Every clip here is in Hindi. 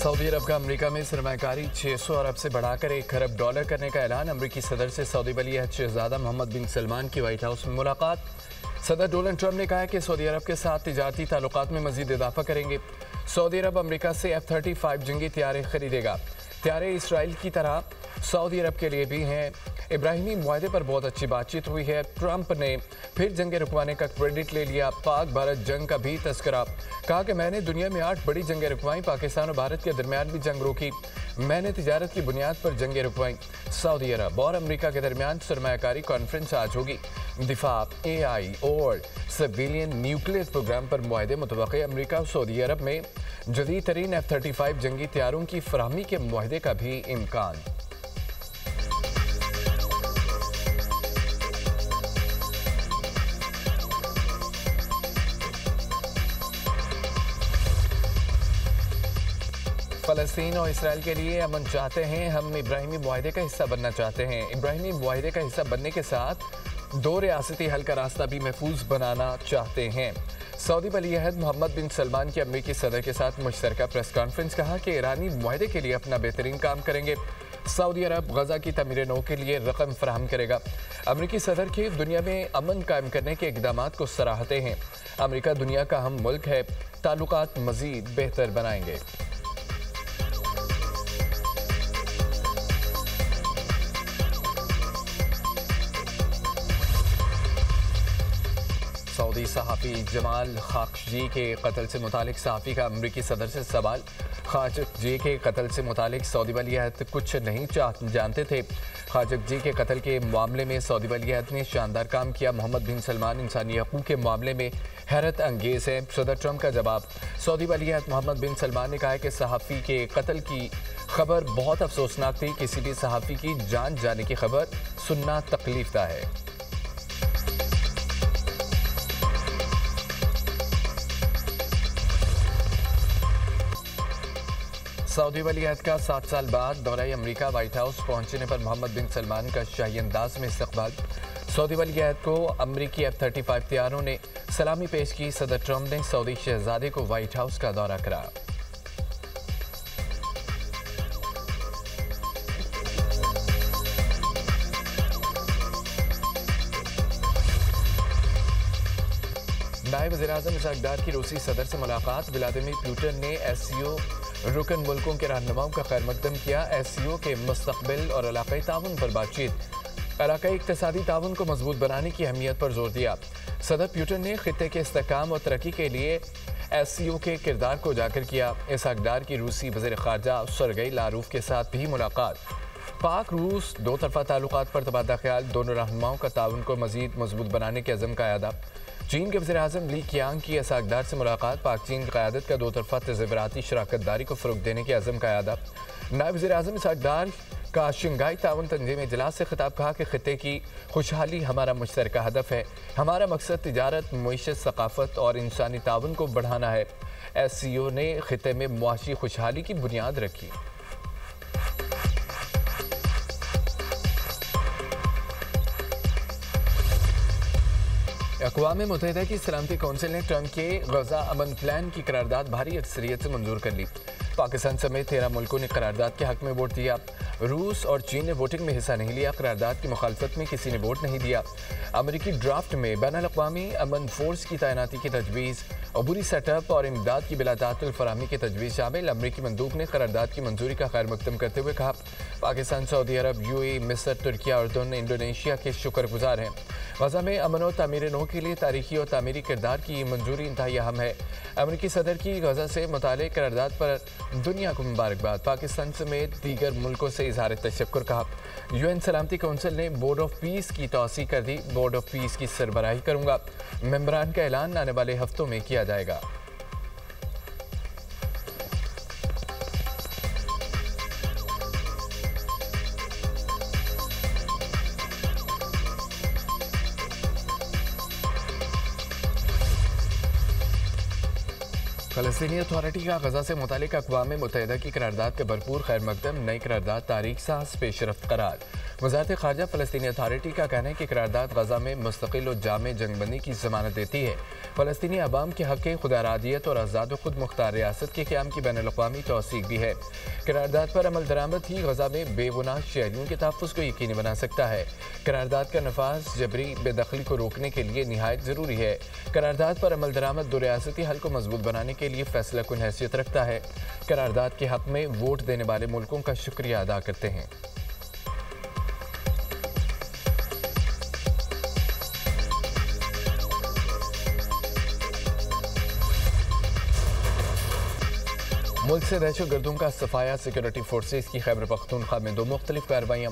सऊदी अरब का अमेरिका में सरमायाकारी 600 अरब से बढ़ाकर $1 खरब करने का ऐलान। अमेरिकी सदर से सऊदी वली अहद शहजादा मोहम्मद बिन सलमान की व्हाइट हाउस में मुलाकात। सदर डोनाल्ड ट्रंप ने कहा है कि सऊदी अरब के साथ तिजारती ताल्लुकात में मजीद इजाफा करेंगे। सऊदी अरब अमेरिका से F-35 जंगी तैयारे खरीदेगा। तैयारे इसराइल की तरह सऊदी अरब के लिए भी हैं। इब्राहिमी मुआहदे पर बहुत अच्छी बातचीत हुई है। ट्रंप ने फिर जंग रुकवाने का क्रेडिट ले लिया। पाक भारत जंग का भी तस्करा। कहा कि मैंने दुनिया में 8 बड़ी जंगें रुकवाई, पाकिस्तान और भारत के दरमियान भी जंग रोकी, मैंने तिजारत की बुनियाद पर जंगें रुकवाई। सऊदी अरब और अमेरिका के दरमियान सरमायाकारी कॉन्फ्रेंस आज होगी। दिफा, AI और सिविलियन न्यूक्लियर प्रोग्राम पर मुआहदे मुतवक्के। अमेरिका और सऊदी अरब में जदीद तरीन F-35 जंगी तैयारों की फराहमी के मुआहदे का भी इम्कान। फ़लस्तीन और इसराइल के लिए अमन चाहते हैं, हम इब्राहिमी मुआहदे का हिस्सा बनना चाहते हैं। इब्राहिमी मुआहदे का हिस्सा बनने के साथ 2 रियासती हल का रास्ता भी महफूज बनाना चाहते हैं। सऊदी वली अहद मोहम्मद बिन सलमान की अमेरिकी सदर के साथ मुश्तरका प्रेस कॉन्फ्रेंस। कहा कि ईरानी मुआहदे के लिए अपना बेहतरीन काम करेंगे। सऊदी अरब गजा की तमीर नौ के लिए रकम फराहम करेगा। अमेरिकी सदर की दुनिया में अमन कायम करने के इकदाम को सराहते हैं। अमेरिका दुनिया का अहम मुल्क है, ताल्लुकात मजीद बेहतर बनाएंगे। सऊदी सहाफ़ी जमाल खाशोगी के कत्ल से मुतालिक सहाफ़ी का अमेरिकी सदर से सवाल। खाशोगी के कत्ल से मुतालिक सऊदी वली अहद कुछ नहीं जानते थे। खाशोगी के कत्ल के मामले में सऊदी वली अहद ने शानदार काम किया। मोहम्मद बिन सलमान इंसानी हकूक़ के मामले में हैरत अंगेज़ है। सदर ट्रंप का जवाब। सऊदी वली अहद मोहम्मद बिन सलमान ने कहा है कि सहाफ़ी के कत्ल की खबर बहुत अफसोसनाक थी। किसी भी सहाफ़ी की जान जाने की खबर सुनना तकलीफदा है। सऊदी वली अहद का 7 साल बाद दौरा अमेरिका। व्हाइट हाउस पहुंचने पर मोहम्मद बिन सलमान का शाही अंदाज में इस्तकबाल। सऊदी वली अहद को अमेरिकी F-35 तैयारों ने सलामी पेश की। सदर ट्रंप ने सऊदी शहजादे को व्हाइट हाउस का दौरा करा। नायब वज़ीर-ए-आज़म इसहाक डार की रूसी सदर से मुलाकात। व्लादिमीर पुतिन ने SCO रुकन मुल्कों के रहनुमाओं का खैर मकदम किया। SCO के मुस्तक़बिल और इलाक़ाई ताउन पर बातचीत। इलाक़ाई इक़्तिसादी ताउन को मजबूत बनाने की अहमियत पर जोर दिया। सदर पुतिन ने खित्ते के इस्तेहकाम और तरक्की के लिए SCO के किरदार को उजागर किया। इसहाक डार की रूसी वज़ीर ख़ारजा सरगई लारूफ के साथ भी मुलाकात। पाक रूस 2 तरफ़ा ताल्लुकात पर तबादला ख्याल। दोनों रहनुमाओं का ताउन को मज़ीद मजबूत बनाने के अज़म का अदा। चीन के वज़ीर-ए-आज़म ली क़ियांग की इसहाक डार से मुलाकात। पाक चीन क़यादत का 2 तरफ़ा तज़व्वुराती शराकत दारी को फ़रोग़ देने के अज़म का अदा। नायब वज़ीर-ए-आज़म इसहाक डार का शंघाई ताउन तंजीम इजलास से खिताब। कहा कि खित्ते की खुशहाली हमारा मुश्तरका हदफ है। हमारा मकसद तिजारत, मईशत, सकाफ़त और इंसानी ताउन को बढ़ाना है। SCO ने खित्ते में मुआशी खुशहाली की बुनियाद रखी। अक़वाम मुत्तहिदा की सलामती कौंसिल ने ट्रंप के गजा अमन प्लान की करारदाद भारी अक्सरियत से मंजूर कर ली। पाकिस्तान समेत 13 मुल्कों ने करारदाद के हक में वोट दिया। रूस और चीन ने वोटिंग में हिस्सा नहीं लिया। करारदाद की मुखालफत में किसी ने वोट नहीं दिया। अमेरिकी ड्राफ्ट में बैनुल-अक़वामी अमन फोर्स की तैनाती की तजवीज़, अबूरी सेटअप और इमदाद की बिलातातुल फराहमी की तजवीज़ शामिल। अमेरिकी मंदूब ने करारदाद की मंजूरी का खैर मकदम करते हुए कहा, पाकिस्तान, सऊदी अरब, UAE, मिस्र, तुर्किया, उर्दन, इंडोनेशिया के शुक्रगुजार हैं। गजा में अमन और तामीर नौ के लिए तारीखी और तामीरी किरदार की मंजूरी इंतहाई अहम है। अमेरिकी सदर की गजा से मुताल्लिक़ करारदाद पर दुनिया को मुबारकबाद। पाकिस्तान समेत दीगर मुल्कों से इज़हार तशक्कुर। कहा, UN सलामती कौंसिल ने बोर्ड ऑफ पीस की तौसीक़ कर दी। बोर्ड ऑफ पीस की सरबराही करूँगा। मेंबरान का ऐलान आने वाले हफ्तों में किया जाएगा। फ़लस्तीनी अथॉरिटी का गजा से मुतालिक अक़वाम मुत्तहिदा की करारदाद के भरपूर खैर मकदम। नई करारदाद तारीख साज पेशरफ्त करार। वज़ारत ख़ारजा फ़लस्तीनी अथॉरिटी का कहना है कि करारदाद गज़ा में मुस्तकिल और जामे जंगबंदी की ज़मानत देती है। फ़लस्तीनी अवाम के हक़ खुदारादियत और आज़ाद खुद मुख्तार रियासत के क़याम की बैनुल-अक़वामी तौसीक़ भी है। करारदाद पर अमल दरामद ही गज़ा में बेगुनाह शहरियों के तहफ़्फ़ुज़ को यकीनी बना सकता है। करारदाद का नफाज जबरी बेदखली को रोकने के लिए निहायत ज़रूरी है। करारदाद पर अमल दरामद दो रियासती हल को मजबूत बनाने के लिए फैसला कुन हैसियत रखता है। करारदाद के हक़ में वोट देने वाले मुल्कों का शुक्रिया अदा करते हैं। मुल्क से दहशतगर्दों का सफाया। सिक्योरिटी फोर्सेज की खैबर पख्तूनख्वा में 2 मुख्तलिफ कार्रवाइयाँ।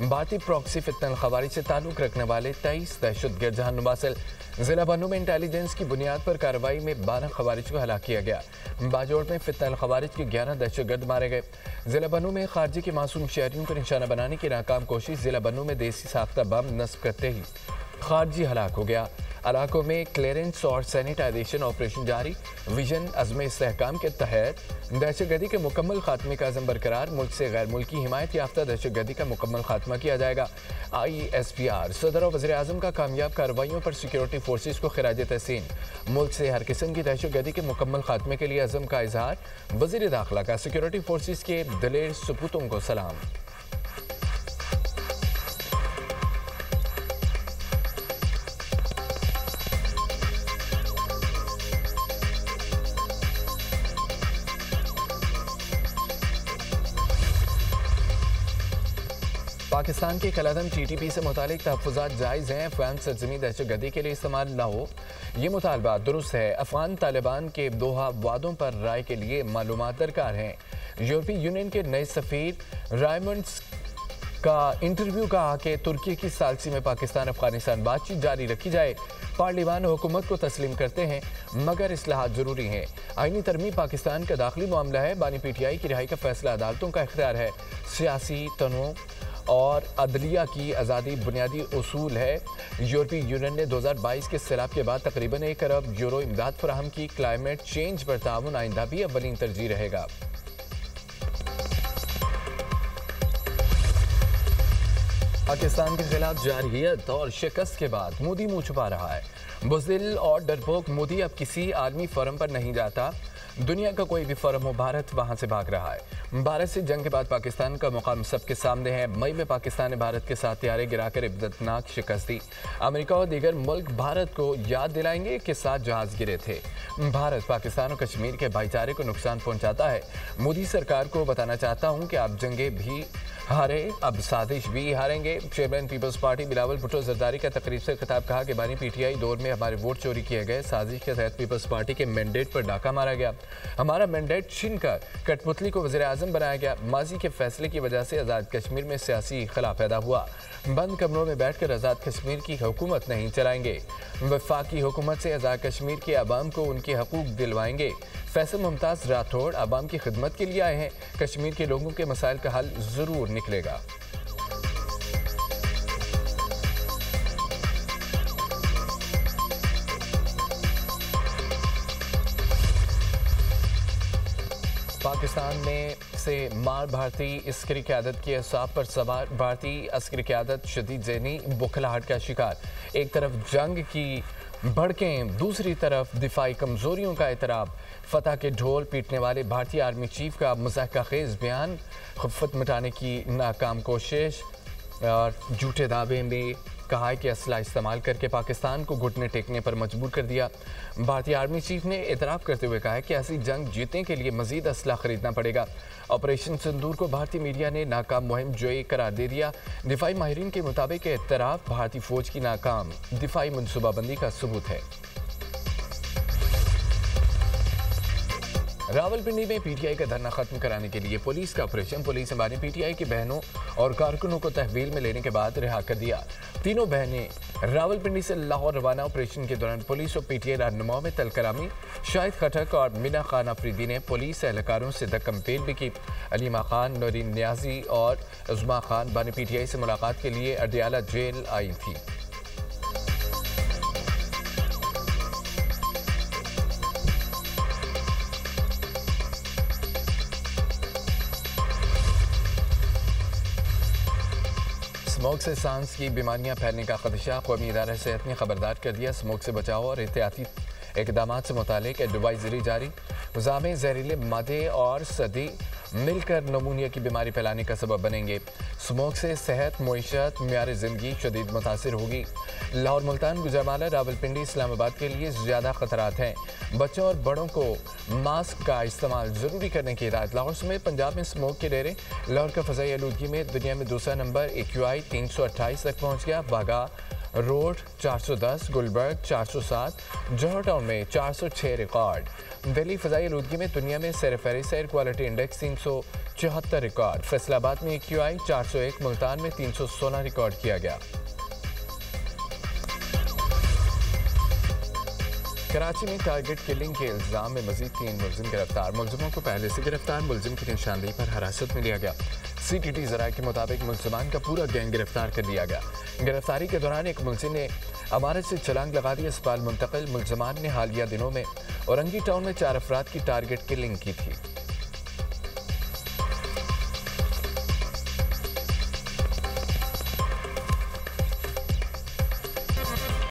भारतीय प्रॉक्सी फितनल खवारिज से ताल्लुक़ रखने वाले 23 दहशतगर्द जहन्नुम हासिल। जिला बन्नू में इंटेलिजेंस की बुनियाद पर कार्रवाई में 12 खवारिज को हलाक किया गया। बाजोड़ में फितनल खवारिज के 11 दहशतगर्द मारे गए। जिला बन्नू में खारजी के मासूम शहरियों को निशाना बनाने की नाकाम कोशिश। जिला बन्नू में देसी साख्ता बम नस्ब करते ही खारजी हलाक हो गया। इलाकों में क्लियरेंस और सैनिटाइजेशन ऑपरेशन जारी। विजन अज़्म इस्तेहकाम के तहत दहशतगर्दी के मुकम्मल खात्मे का अज़म बरकरार। मुल्क से गैर मुल्की हिमायत याफ्ता दहशतगर्दी का मुकम्मल खात्मा किया जाएगा। ISPR सदर और वज़ीर आज़म का कामयाब कार्रवाइयों पर सिक्योरिटी फोर्सेज को खिराज तहसीन। मुल्क से हर किस्म की दहशतगर्दी के मुकम्मल खात्मे के लिए अज़म का इजहार। वज़ीर दाखिला का सिक्योरिटी फोर्सेज के दिलेर सपूतों को सलाम। पाकिस्तान के कलादम TTP से मुतालिक तहफ़्फ़ुज़ात जायज़ हैं। अफ़गान सरज़मीं दहशतगर्दी के लिए इस्तेमाल न हो, ये मुतालबा दुरुस्त है। अफ़गान तालिबान के दोहा वादों पर राय के लिए मालूमात दरकार हैं। यूरोपीय यूनियन के नए सफ़ीर रायमंड्स का इंटरव्यू कहा कि तुर्की की सालसी में पाकिस्तान अफ़गानिस्तान बातचीत जारी रखी जाए। पार्लिमान हुकूमत को तस्लीम करते हैं मगर इस्लाहात ज़रूरी हैं। आईनी तरमीम पाकिस्तान का दाखिली मामला है। बानी PTI की रिहाई का फैसला अदालतों का इख्तियार है। सियासी तनों और अदलिया की आज़ादी बुनियादी उसूल है। यूरोपीय यूनियन ने 2022 के सैलाब के बाद तकरीबन 1 अरब यूरो इमदाद फराहम की। क्लाइमेट चेंज पर ताउन आइंदा भी अव्वलीन तरजीह रहेगा। पाकिस्तान के खिलाफ जारहियत और शिकस्त के बाद मोदी मुंह छुपा रहा है। बुज़दिल और डरपोक मोदी अब किसी आलमी फोरम पर नहीं जाता। दुनिया का कोई भी फोरम हो, भारत वहां से भाग रहा है। भारत से जंग के बाद पाकिस्तान का मुकाम सबके सामने है। मई में पाकिस्तान ने भारत के साथ तैयारे गिराकर इब्दतनाक शिकस्त दी। अमेरिका और दीगर मुल्क भारत को याद दिलाएंगे कि 7 जहाज गिरे थे। भारत पाकिस्तान और कश्मीर के भाईचारे को नुकसान पहुंचाता है। मोदी सरकार को बताना चाहता हूं कि आप जंगे भी हारे, अब साजिश भी हारेंगे। Chairman People's Party Bilawal Bhutto Zardari का तकरीब से खिताब। कहा कि बानी PTI दौर में हमारे वोट चोरी किए गए। साजिश के तहत पीपल्स पार्टी के मैंडेट पर डाका मारा गया। हमारा मैंडेट छीनकर कठपुतली को वज़ीर आज़म बनाया गया। माजी के फैसले की वजह से आज़ाद कश्मीर में सियासी खिलाफ पैदा हुआ। बंद कमरों में बैठकर आज़ाद कश्मीर की हुकूमत नहीं चलाएंगे। वफाकी हुकूमत से आज़ाद कश्मीर के अवाम को उनके हकूक दिलवाएंगे। फैसल मुमताज़ राठौड़ अवाम की खिदमत के लिए आए हैं। कश्मीर के लोगों के मसाइल का हल ज़रूर निकलेगा। पाकिस्तान में से मार भारतीय अस्करी क़यादत की असाब पर सवार। भारतीय अस्करी क़यादत शदीद ज़हनी बुखलाहट का शिकार। एक तरफ जंग की भड़कें, दूसरी तरफ दिफाई कमज़ोरियों का एतराफ़। फतह के ढोल पीटने वाले भारतीय आर्मी चीफ का मज़ाक़-खेज़ बयान। खिफ़्फ़त मिटाने की नाकाम कोशिश और झूठे दावे में कहा है कि असला इस्तेमाल करके पाकिस्तान को घुटने टेकने पर मजबूर कर दिया। भारतीय आर्मी चीफ ने एतराफ़ करते हुए कहा है कि ऐसी जंग जीतने के लिए मज़ीद असला ख़रीदना पड़ेगा। ऑपरेशन सिंदूर को भारतीय मीडिया ने नाकाम मुहिम जोई करार दे दिया। दिफाई माहिरीन के मुताबिक एतराफ़ भारतीय फ़ौज की नाकाम दिफाई मनसूबाबंदी का सबूत है। रावलपिंडी में PTI का धरना खत्म कराने के लिए पुलिस का ऑपरेशन। पुलिस ने बानी PTI की बहनों और कारकुनों को तहवील में लेने के बाद रिहा कर दिया। तीनों बहनें रावलपिंडी से लाहौर रवाना। ऑपरेशन के दौरान पुलिस और PTI रहनुमाओं में तलकरामी। शाहिद खटक और मीना खान अफरीदी ने पुलिस एहलकारों से धक्कमपेल भी की। अलीमा खान, नौरीन न्याजी और उज़मा खान बानी PTI से मुलाकात के लिए अडियाला जेल आई थी। स्मोक से सांस की बीमारियां फैलने का खदशा। कौमी इदारा सेहत ने खबरदार कर दिया। स्मोक से बचाव और एहतियाती इकदाम से मुतालिक एडवाइजरी जारी। जामे जहरीले मादे और सदी मिलकर नमूनिया की बीमारी फैलाने का सबब बनेंगे। स्मोक से सेहत, मुईशत, म्यार ज़िंदगी शदीद मुतासिर होगी। लाहौर, मुल्तान, गुजरांवाला, रावलपिंडी, इस्लामाबाद के लिए ज़्यादा खतरात हैं। बच्चों और बड़ों को मास्क का इस्तेमाल ज़रूरी करने की हिदायत। लाहौर समेत पंजाब में स्मोक के डेरे। लाहौर का फ़ज़ाई आलूदगी में दुनिया में दूसरा नंबर AQI 328 तक पहुँच गया। बागा रोड 410, गुलबर्ग 407, जौहर टाउन में 406 रिकॉर्ड। दिल्ली फ़ज़ाई आलूदगी में दुनिया में सैर फहरिस्त air quality index 374 record. Faisalabad में AQI 401, मुल्तान में 316 रिकॉर्ड किया गया। कराची में टारगेट किलिंग के इल्ज़ाम में मज़ीद 3 मुलजिम गिरफ्तार। मुलजिमों को पहले से गिरफ्तार मुलजिम की निशानदेही पर हिरासत में लिया गया। CTT ज़राए के मुताबिक मुलजिमान का पूरा गैंग गिरफ्तार कर लिया गया। गिरफ्तारी के दौरान एक मुलजिम ने अमारत से छलांग लगा दी। अस्पताल मुंतकिल। मुलजिमान ने हालिया दिनों में औरंगी टाउन में 4 अफराद की टारगेट किलिंग की थी।